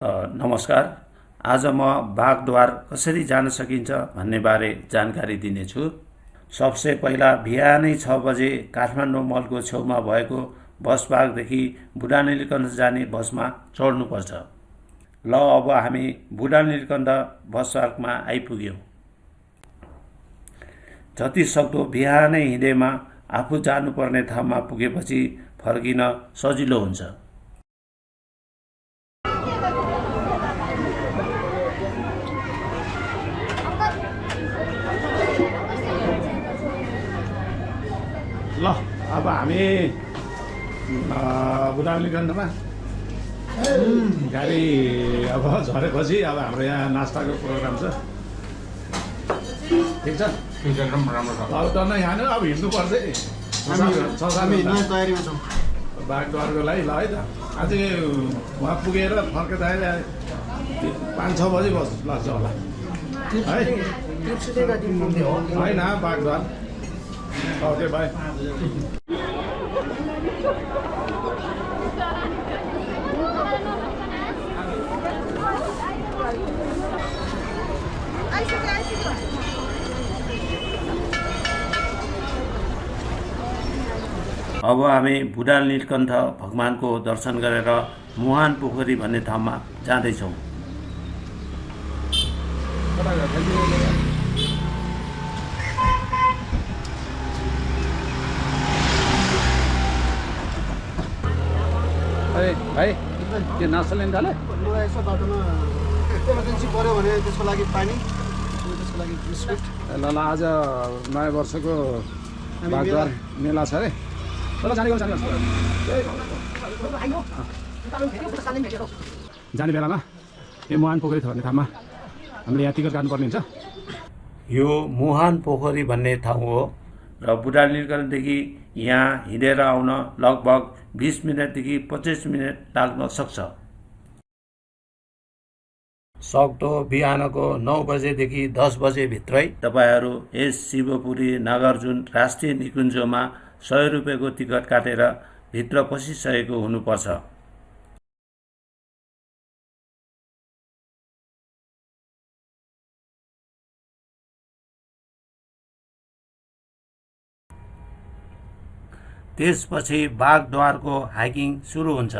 नमस्कार। आज म बागद्वार कसरी जान सकिन्छ भन्ने बारे जानकारी दिनेछु। सबसे पहिला बिहानै 6 बजे काठमाडौँ मलको छेउमा भएको बस पार्कदेखि बुढा नीलकण्ठ जाने बसमा चढ्नुपर्छ। ल अब हामी बुढा नीलकण्ठ बस पार्कमा आइपुग्यौँ। जति सक्दो बिहानै हिँडेमा आफू जानुपर्ने ठाउँमा पुगेपछि फर्किन सजिलो हुन्छ। ल अब हामी बुढा नीलकण्ठमा गाडी अब झरेपछि अब हाम्रो यहाँ नास्ताको प्रोग्राम छ। ठिक छ, एकदम राम्रो छ। अब त नै खानु, अब हिँड्नु पर्छ है। हामी यहाँ तयारीमा छौँ बागद्वारको लागि। ल है त आज उहाँ पुगेर फर्किँदा 5-6 बजी लाग्छ होला है। होइन बागद्वार ओके बाई। अब हामी बुढा नीलकण्ठ भगवानको दर्शन गरेर मुहान पोखरी भन्ने ठाउँमा जाँदैछौँ। भाइ के नास्ता लिन थाले? मलाई यसो बाटोमा इमर्जेन्सी पऱ्यो भने त्यसको लागि पानी, त्यसको लागि बिस्कुट। ल आज नयाँ वर्षको बागद्वार मेला छ अरे। जाने बेलामा यो मुहान पोखरी भन्ने ठाउँमा हामीले यहाँ टिकट काट्नुपर्ने हुन्छ। यो मुहान पोखरी भन्ने ठाउँ हो र बुढा नीलकण्ठदेखि यहाँ हिँडेर आउन लगभग 20 मिनटदेखि 25 मिनट लाग्न सक्छ। सक्दो बिहानको 9 बजेदेखि 10 बजे भित्रै तपाईहरू यस शिवपुरी नागार्जुन राष्ट्रिय निकुञ्जमा 100 रुपियाँको टिकट काटेर भित्र पसिसकेको हुनुपर्छ। त्यसपछि बागद्वारको हाइकिङ सुरु हुन्छ।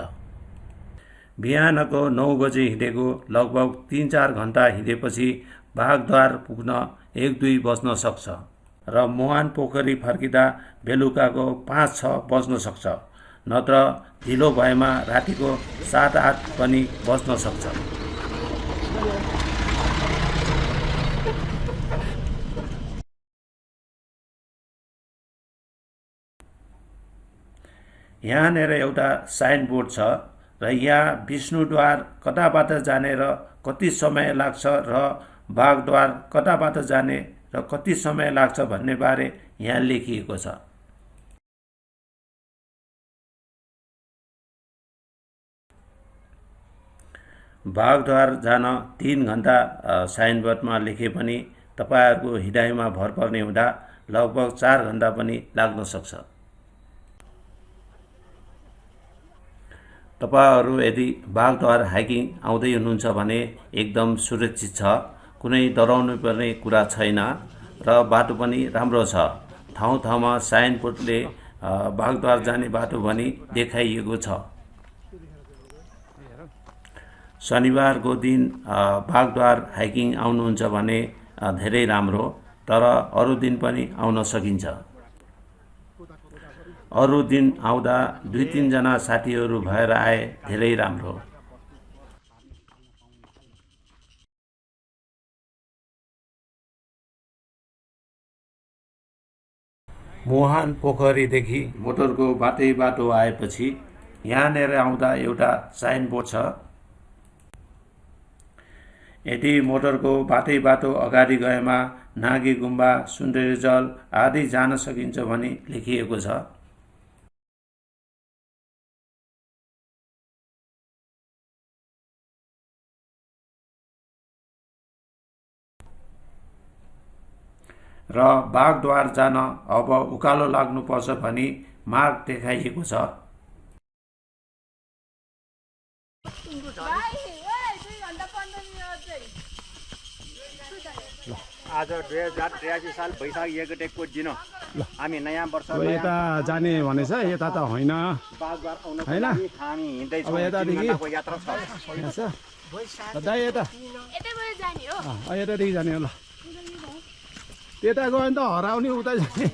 बिहानको 9 बजे हिँडेको लगभग 3-4 घण्टा हिँडेपछि बागद्वार पुग्न 1-2 बज्न सक्छ र मुहान पोखरी फर्किँदा बेलुकाको 5-6 बज्न सक्छ, नत्र ढिलो भएमा रातिको 7-8 पनि बज्न सक्छ। यहाँनिर एउटा साइनबोर्ड छ र यहाँ विष्णुद्वार कताबाट जाने र कति समय लाग्छ र बागद्वार कताबाट जाने र कति समय लाग्छ भन्ने बारे यहाँ लेखिएको छ। बागद्वार जान 3 घण्टा साइनबोर्डमा लेखे पनि तपाईहरूको हिँडाइमा भर पर्ने हुँदा लगभग 4 घण्टा पनि लाग्न सक्छ। तपाईहरू यदि बागद्वार हाइकिङ आउँदै हुनुहुन्छ भने एकदम सुरक्षित छ, कुनै डराउनु पर्ने कुरा छैन र बाटो पनि राम्रो छ। ठाउँ ठाउँमा साइनबोर्डले बागद्वार जाने बाटो भनी देखाइएको छ। शनिबारको दिन बागद्वार हाइकिङ आउनुहुन्छ भने धेरै राम्रो, तर अरू दिन पनि आउन सकिन्छ। अरू दिन आउँदा 2-3 जना साथीहरू भएर आए धेरै राम्रो। मुहान पोखरीदेखि मोटरको बाटो आएपछि यहाँनिर आउँदा एउटा साइनबोर्ड छ। यदि मोटरको बाटो अगाडि गएमा नागी गुम्बा, सुन्दरीजल आदि जान सकिन्छ भनी लेखिएको छ। र बागद्वार जान अब उकालो लाग्नुपर्छ भनी मार्ग देखाइएको छ। आज 2083 साल वैशाख 1 गतेको दिन हामी नयाँ वर्ष अब यता जाने भनेछ यता त होइन बागद्वार आउनको हैन? लागि हामी हिँड्दैछौँ। अब यतादेखि 3 घण्टाको यात्रा छ। यहाँ छ दाइ यता यतैबाट जाने हो यतादेखि जाने हो ल त्यता गयो भने त हराउने उता जाने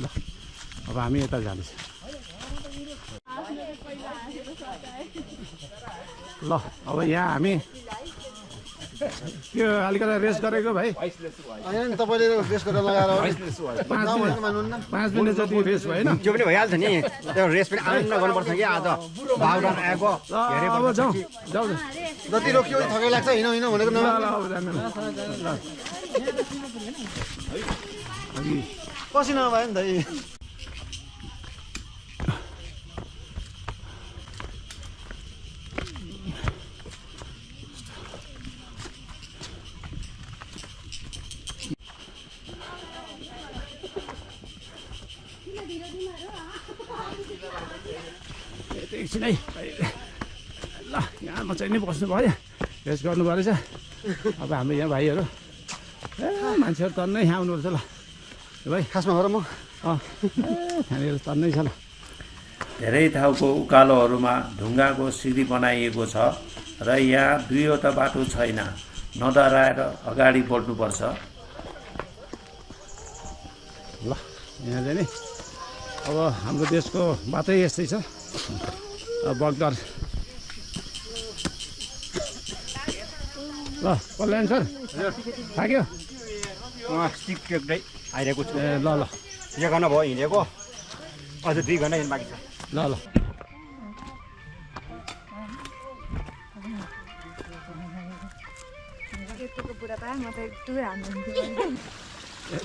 ल अब हामी यता जाँदैछ ल अब यहाँ हामी त्यो अलिकति रेस्ट गरेको भाइ होइन नि तपाईँले रेस्ट गरेर लगाएर 5 मिनट जति रेस्ट भयो होइन त्यो पनि भइहाल्छ नि। त्यो रेस पनि आनन्द गर्नुपर्छ कि आज बागद्वार आएको धेरै अब जाउँ जाउँ जति रोकियो थकै लाग्छ हिँड हिँड भनेको ल नभए ल अब जानु ल पसिना भयो नि त यी। एकछिन है ल यहाँ मचाइ नै बस्नु पऱ्यो रेस्ट गर्नु परेछ अब हाम्रो यहाँ भाइहरू ए मान्छेहरू तन्नै यहाँ आउनुपर्छ ल भाइ खासमा हो र म यहाँनिर तन्नै छ ल धेरै ठाउँको उकालोहरूमा ढुङ्गाको सिडी बनाइएको छ र यहाँ दुईवटा बाटो छैन नडराएर अगाडि बढ्नुपर्छ। ल यहाँ चाहिँ नि अब हाम्रो देशको बाटै यस्तै छ बगदार ल कल्याण सर थाक्यो स्टिक टेक्दै आइरहेको छु। ए ल ल 1 घन्टा भयो हिँडेको अझ 2 घन्टा हिँड्नु बाँकी छ। ल ल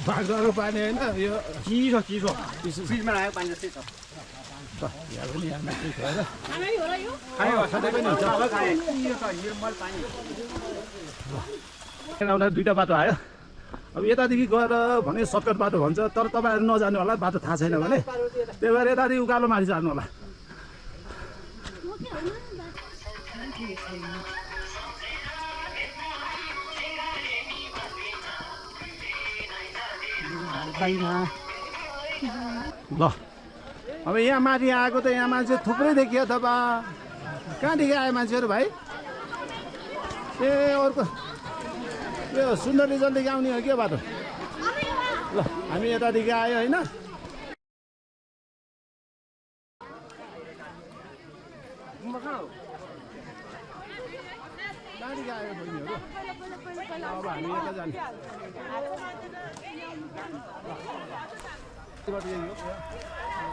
बाघको पानी होइन यो चिसो फ्रिजमा राखेको पानी जस्तै छ। यहाँ पनि यहाँ मात्रै छोएर सधैँ पनि हुन्छ। अब खाएँ चिसो छ निर्मल पानी। आउँदा दुईवटा बाटो आयो अब यतादेखि गएर भने सर्टकट बाटो भन्छ तर तपाईँहरू नजानु होला बाटो थाहा छैन भने त्यही भएर यतादेखि उकालो माथि जानु होला ल अब यहाँ माथि आएको त यहाँ मान्छे थुप्रै देखियो त बा कहाँदेखि आयो मान्छेहरू भाइ ए अर्को यो सुन्दर रिजल्टदेखि आउने हो के बाटो ल हामी यतादेखि आयो होइन कहाँदेखि आयो बहिनीहरू अब हामी यता जाने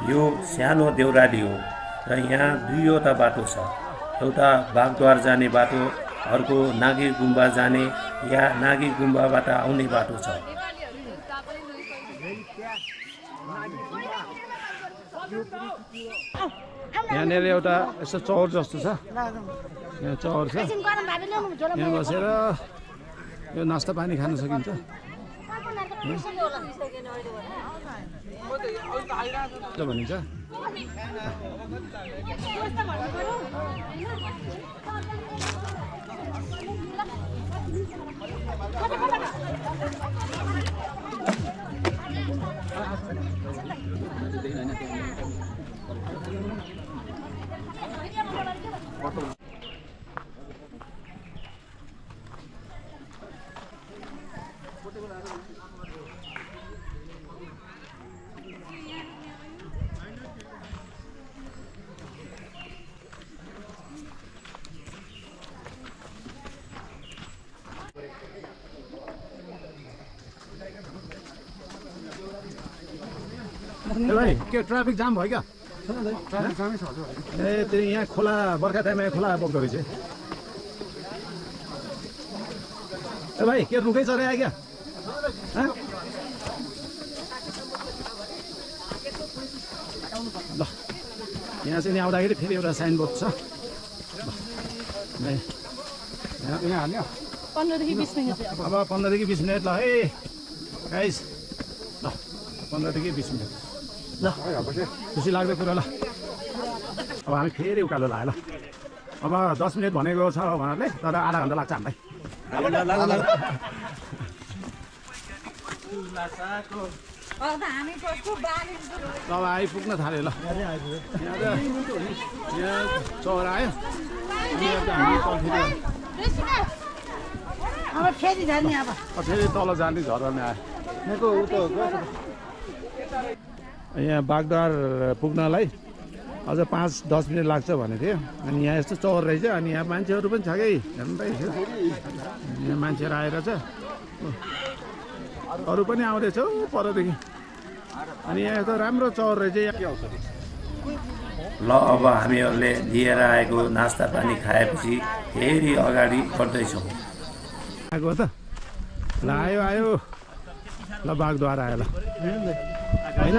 यो सानो देउराली हो र यहाँ दुईवटा बाटो छ एउटा बागद्वार जाने बाटो अर्को नागी गुम्बा जाने या नागी गुम्बाबाट आउने बाटो छ। यहाँनिर एउटा यस्तो चौर जस्तो छ यहाँ चौर छ यहाँ बसेर यो नास्ता पानी खान सकिन्छ भनिन्छ भाइ के ट्राफिक जाम भयो क्या ए त्यो यहाँ खोला बर्खा टाइममा खोला बग्दो रहेछ ए भाइ के रुखै चढे आयो क्या ल यहाँ चाहिँ आउँदाखेरि फेरि एउटा साइनबोर्ड छ यहाँ हाल्यो 15 देखि 20 मिनेट अब 15 देखि 20 मिनट ल है गाइस ल 15 देखि 20 मिनट ल खुसी लाग्दो कुरा ल अब हामी फेरि उकालो लाग्यो ल अब 10 मिनट भनेको छ उहाँहरूले तर आधा घन्टा लाग्छ हामीलाई तल आइपुग्न थाल्यो ल यहाँ चौरा आयो यहाँ चाहिँ हामी फेरि जाने अब फेरि तल जाने झरने आयो यहाँको उता यहाँ बागद्वार पुग्नलाई अझ 5-10 मिनट लाग्छ भनेको थियो अनि यहाँ यस्तो चौर रहेछ अनि यहाँ मान्छेहरू पनि छ कि हेर्नु यहाँ मान्छेहरू आएर छ अरू पनि आउँदैछ परदेखि अनि यहाँ यस्तो राम्रो चौर रहेछ ल अब हामीहरूले लिएर आएको नास्ता पानी खाएपछि फेरि अगाडि बढ्दैछौँ। आएको त ल आयो आयो ल बागद्वार आयो ल होइन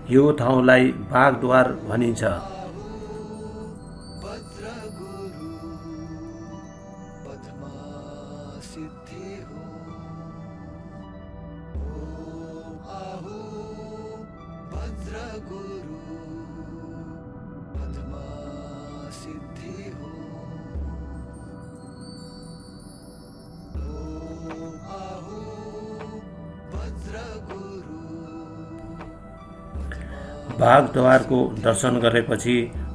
यो ठाउँलाई बागद्वार भनिन्छ। बागद्वारको दर्शन गरेपछि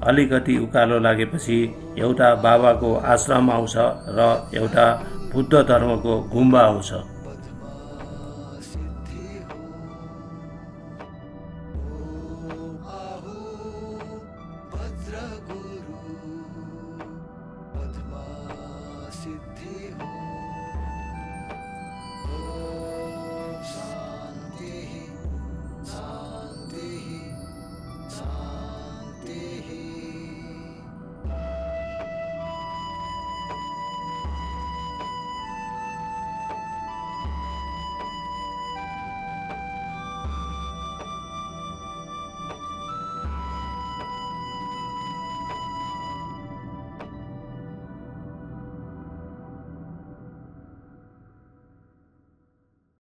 अलिकति उकालो लागेपछि एउटा बाबाको आश्रम आउँछ र एउटा बुद्ध धर्मको गुम्बा आउँछ।